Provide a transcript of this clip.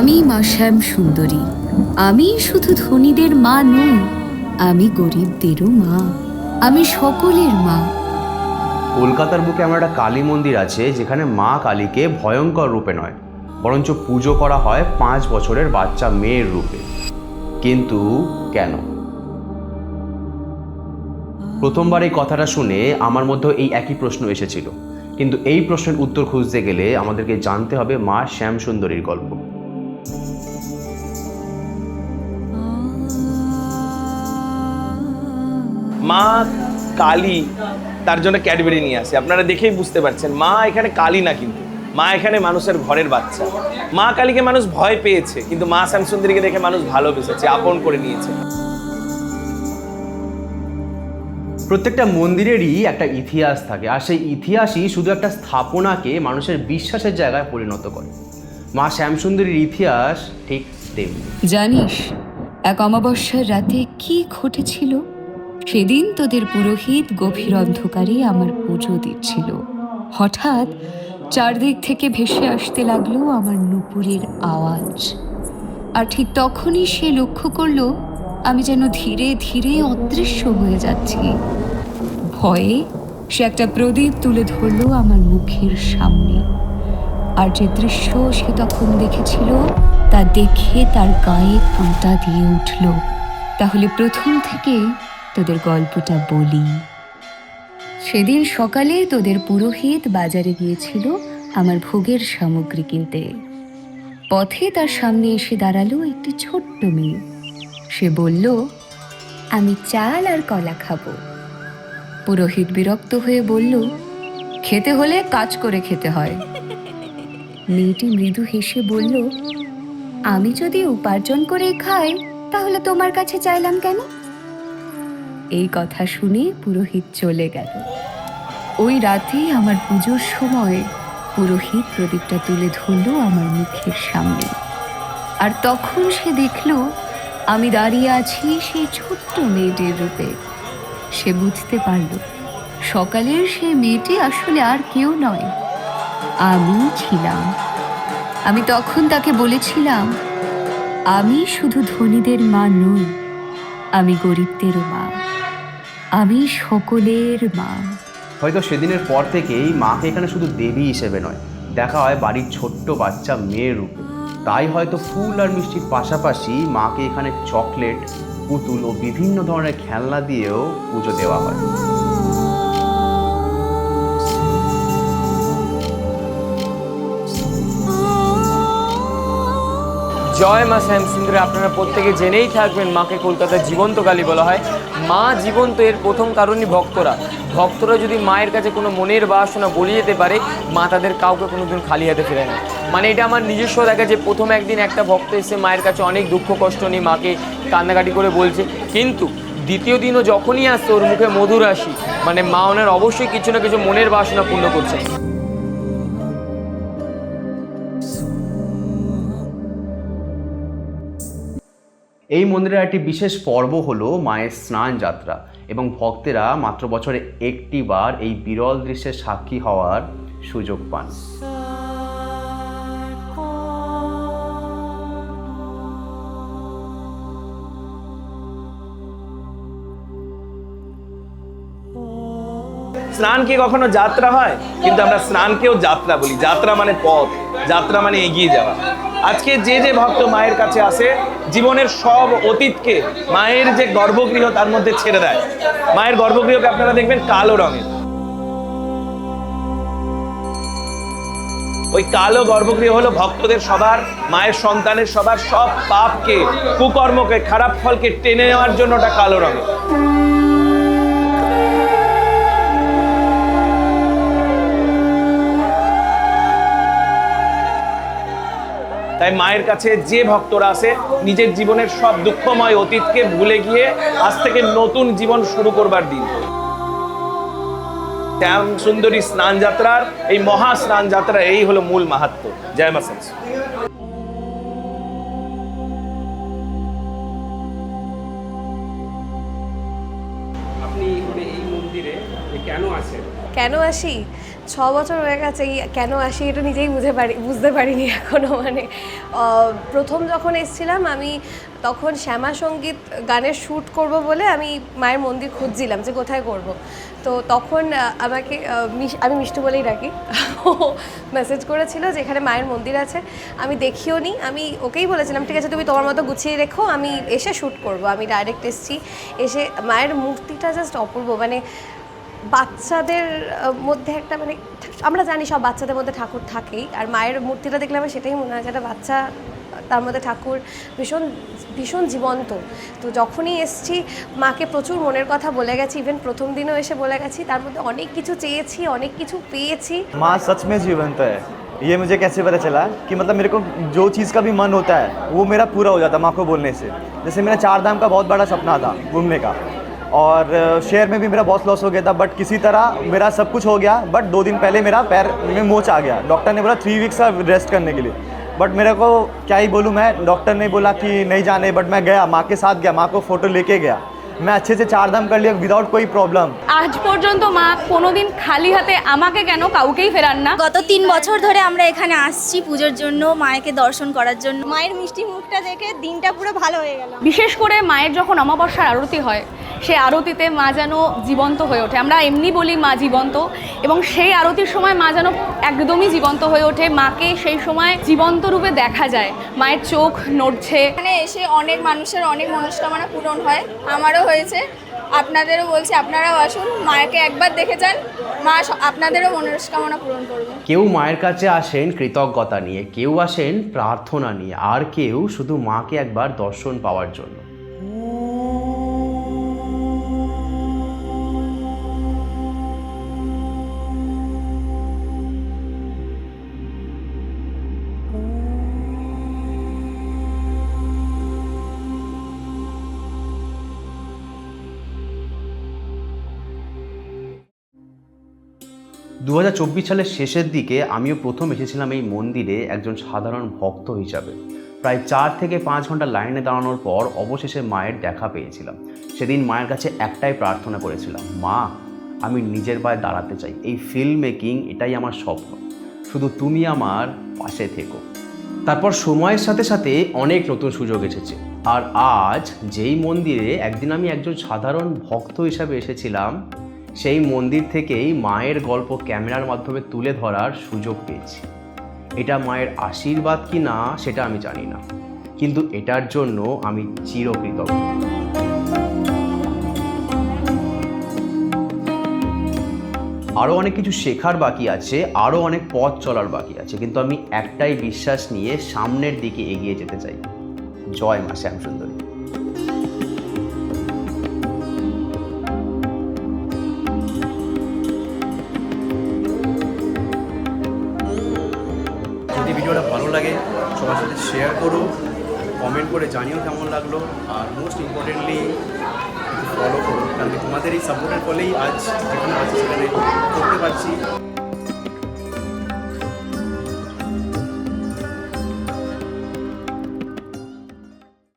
আমি মা শ্যাম সুন্দরী। আমি শুধু ধনীদের মা নই, আমি গরিবদেরও মা। আমি সকলের মা। কলকাতার বুকে আমার একটা কালী মন্দির আছে, যেখানে মা কালীকে ভয়ঙ্কর রূপে নয়, বরঞ্চ পুজো করা হয় 5 বছরের বাচ্চা মেয়ের রূপে। কিন্তু কেন? প্রথমবার এই কথাটা শুনে আমার মধ্যে এই একই প্রশ্ন এসেছিল, কিন্তু এই প্রশ্নের উত্তর খুঁজতে গেলে আমাদেরকে জানতে হবে মা শ্যাম সুন্দরীর গল্প। মা কালী, তার জন্য ক্যাডবেরি নিয়ে আসে। আপনারা দেখেই বুঝতে পারছেন মা এখানে কালী না, কিন্তু মা এখানে মানুষের ঘরের বাচ্চা। মা কালীকে মানুষ ভয় পেয়েছে, কিন্তু মা শ্যামসুন্দরীকে দেখে মানুষ ভালোবেসেছে, আপন করে নিয়েছে। প্রত্যেকটা মন্দিরেরই একটা ইতিহাস থাকে, আর সেই ইতিহাসই শুধু একটা স্থাপনাকে মানুষের বিশ্বাসের জায়গায় পরিণত করে। মা শ্যামসুন্দরীর ইতিহাস ঠিক তেমনি। জানিস এক অমাবস্যার রাতে কি ঘটেছিল? সেদিন তোদের পুরোহিত গভীর অন্ধকারে আমার পুজো দিচ্ছিল। হঠাৎ চারদিক থেকে ভেসে আসতে লাগলো আমার নূপুরের আওয়াজ। আর ঠিক তখনই সে লক্ষ্য করলো আমি যেন ধীরে ধীরে অদৃশ্য হয়ে যাচ্ছি। ভয়ে সে একটা প্রদীপ তুলে ধরলো আমার মুখের সামনে। আর যে দৃশ্য সে তখন দেখেছিল তা দেখে তার গায়ে কাঁটা দিয়ে উঠল। তাহলে প্রথম থেকে তোদের গল্পটা বলি। সেদিন সকালে তোদের পুরোহিত বাজারে গিয়েছিল আমার ভোগের সামগ্রী কিনতে। পথে তার সামনে এসে দাঁড়ালো একটি ছোট্ট মেয়ে। সে বলল, আমি চাল আর কলা খাবো। পুরোহিত বিরক্ত হয়ে বলল, খেতে হলে কাজ করে খেতে হয়। মেয়েটি মৃদু হেসে বলল, আমি যদি উপার্জন করে খাই তাহলে তোমার কাছে চাইলাম কেন? এই কথা শুনে পুরোহিত চলে গেল। ওই রাতেই আমার পুজোর সময় পুরোহিত প্রদীপটা তুলে ধরলো আমার মুখের সামনে। আর তখন সে দেখল আমি দাঁড়িয়ে আছি সেই ছোট্ট মেয়েটির রূপে। সে বুঝতে পারল সকালের সেই মেয়েটি আসলে আর কেউ নয়, আমি ছিলাম। আমি তখন তাকে বলেছিলাম, আমি শুধু ধনীদের মা নই, আমি গরিবদেরও মা, আমি সকলের মা। হয়তো সেদিনের পর থেকেই মাকে এখানে শুধু দেবী হিসেবে নয়, দেখা হয় বাড়ির ছোট্ট বাচ্চা মেয়ের রূপে। তাই হয়তো ফুল আর মিষ্টির পাশাপাশি মাকে এখানে চকলেট, পুতুল ও বিভিন্ন ধরনের খেলনা দিয়েও পুজো দেওয়া হয়। জয় মা শ্যামসুন্দরী। আপনারা প্রত্যেকে জেনেই থাকবেন মাকে কলকাতার জীবন্ত কালী বলা হয়। মা জীবন্ত এর প্রথম কারণই ভক্তরা যদি মায়ের কাছে কোনো মনের বাসনা বলে যেতে পারে, মা তাদের কাউকে কোনোদিন খালি হাতে ফেরে না। মানে এটা আমার নিজস্ব দেখা, যে প্রথম একদিন একটা ভক্ত এসে মায়ের কাছে অনেক দুঃখ কষ্ট নিয়ে মাকে কান্নাকাটি করে বলছে, কিন্তু দ্বিতীয় দিনও যখনই আসছে ওর মুখে মধুর হাসি। মানে মা ওনার অবশ্যই কিছু না কিছু মনের বাসনা পূর্ণ করছে। এই মন্দিরের একটি বিশেষ পর্ব হলো মায়ের স্নান যাত্রা, এবং ভক্তেরা মাত্র বছরে একটি বার এই বিরল দৃশ্যের সাক্ষী হওয়ার সুযোগ পান। স্নান কি কখনো যাত্রা হয়? কিন্তু আমরা স্নানকেও যাত্রা বলি। যাত্রা মানে পথ, যাত্রা মানে এগিয়ে যাওয়া। আজকে যে যে ভক্ত মায়ের কাছে আসে, জীবনের সব অতীতকে মায়ের যে গর্ভগৃহ তার মধ্যে ছেড়ে দেয়। মায়ের গর্ভগৃহকে আপনারা দেখবেন কালো রঙের। ওই কালো গর্ভগৃহ হলো ভক্তদের সবার, মায়ের সন্তানের সবার সব পাপকে, কুকর্মকে, খারাপ ফলকে টেনে নেওয়ার জন্য ওটা কালো রঙের। তাই মায়ের কাছে যে ভক্তরা আসে, নিজের জীবনের সব দুঃখময় অতীতকে ভুলে গিয়ে আজ থেকে নতুন জীবন শুরু করবার দিন। শ্যাম সুন্দরী স্নান যাত্রার এই মহা স্নান যাত্রা, এই হলো মূল মাহাত্ম্য। জয় মা শ্যামসুন্দরী। আপনি এই মন্দিরে কেন আসেন? কেন আসি? 6 বছর হয়ে গেছে, কেন আসি এটা নিজেই বুঝতে পারিনি এখনও। মানে প্রথম যখন এসেছিলাম আমি তখন শ্যামা সঙ্গীত গানের শ্যুট করব বলে আমি মায়ের মন্দির খুঁজছিলাম যে কোথায় করব। তো তখন আমাকে আমি মিষ্টি বলেই ডাকি, ও মেসেজ করেছিল যে এখানে মায়ের মন্দির আছে, আমি দেখিও নি। আমি ওকেই বলেছিলাম ঠিক আছে তুমি তোমার মতো গুছিয়ে রেখো, আমি এসে শ্যুট করব। আমি ডাইরেক্ট এসেছি, এসে মায়ের মূর্তিটা জাস্ট অপূর্ব। মানে বাচ্চাদের মধ্যে একটা মানে আমরা জানি সব বাচ্চাদের মধ্যে ঠাকুর থাকেই, আর মায়ের মূর্তিটা দেখলে আমার সেটাই মনে হয় যে একটা বাচ্চা, তার মধ্যে ঠাকুর ভীষণ ভীষণ জীবন্ত। তো যখনই এসছি মাকে প্রচুর মনের কথা বলে গেছি, ইভেন প্রথম দিনও এসে বলে গেছি, তার মধ্যে অনেক কিছু চেয়েছি, অনেক কিছু পেয়েছি। माँ सच में जीवंत है। ये मुझे कैसे पता चला कि मतलब मेरे को जो चीज़ का भी मन होता है वो मेरा पूरा हो जाता माँ को बोलने से। जैसे मेरा 4 धाम का बहुत बड़ा सपना था घूमने का, और शेयर में भी मेरा बहुत लॉस हो गया था, बट किसी तरह मेरा सब कुछ हो गया। बट 2 दिन पहले मेरा पैर में मोच आ गया, डॉक्टर ने बोला 3 वीक्स का रेस्ट करने के लिए। बट मेरे को क्या ही बोलूँ मैं, डॉक्टर ने बोला कि नहीं जाने, बट मैं गया, माँ के साथ गया, माँ को फ़ोटो लेके गया। मैं अच्छे से 4 धाम कर लिया विदाउट कोई प्रॉब्लम। আজ পর্যন্ত মা কোনোদিন খালি হাতে আমাকে কেন কাউকেই ফেরান না। গত 3 বছর ধরে আমরা এখানে আসছি পুজোর জন্য, মায়েকে দর্শন করার জন্য। মায়ের মিষ্টি মুখটা দেখে দিনটা পুরো ভালো হয়ে গেল। বিশেষ করে মায়ের যখন অমাবস্যার আরতি হয়, সেই আরতিতে মা যেন জীবন্ত হয়ে ওঠে। আমরা এমনি বলি মা জীবন্ত, এবং সেই আরতির সময় মা যেন একদমই জীবন্ত হয়ে ওঠে। মাকে সেই সময় জীবন্ত রূপে দেখা যায়, মায়ের চোখ নড়ছে। এখানে এসে অনেক মানুষের অনেক মনস্কামনা পূরণ হয়, আমারও হয়েছে। আপনাদেরও বলছি আপনারাও আসুন, মাকে একবার দেখে যান, মা আপনাদেরও মনস্কামনা পূরণ করবে। কেউ মায়ের কাছে আসেন কৃতজ্ঞতা নিয়ে, কেউ আসেন প্রার্থনা নিয়ে, আর কেউ শুধু মাকে একবার দর্শন পাওয়ার জন্য। দু সালের শেষের দিকে আমিও প্রথম এসেছিলাম এই মন্দিরে একজন সাধারণ ভক্ত হিসাবে। প্রায় 4 থেকে 5 ঘন্টা লাইনে দাঁড়ানোর পর অবশেষে মায়ের দেখা পেয়েছিলাম। সেদিন মায়ের কাছে একটাই প্রার্থনা করেছিলাম, মা আমি নিজের পায়ে দাঁড়াতে চাই, এই ফিল্ম মেকিং এটাই আমার স্বপ্ন, শুধু তুমি আমার পাশে থেকো। তারপর সময়ের সাথে সাথে অনেক নতুন সুযোগ এসেছে, আর আজ যেই মন্দিরে একদিন আমি একজন সাধারণ ভক্ত হিসাবে এসেছিলাম, সেই মন্দির থেকেই মায়ের গল্প ক্যামেরার মাধ্যমে তুলে ধরার সুযোগ পেয়েছি। এটা মায়ের আশীর্বাদ কি না সেটা আমি জানি না, কিন্তু এটার জন্য আমি চিরকৃতজ্ঞ। আরও অনেক কিছু শেখার বাকি আছে, আরও অনেক পথ চলার বাকি আছে, কিন্তু আমি একটাই বিশ্বাস নিয়ে সামনের দিকে এগিয়ে যেতে চাই। জয় মা শ্যামসুন্দরী। যদি ভিডিওটা ভালো লাগে সবার সাথে শেয়ার করো, কমেন্ট করে জানিও কেমন লাগলো, আর মোস্ট ইম্পর্টেন্টলি ফলো করো, কারণ তোমাদের এই সাপোর্টের ফলেই আজ যেখানে আছি সেখানে করতে পারছি।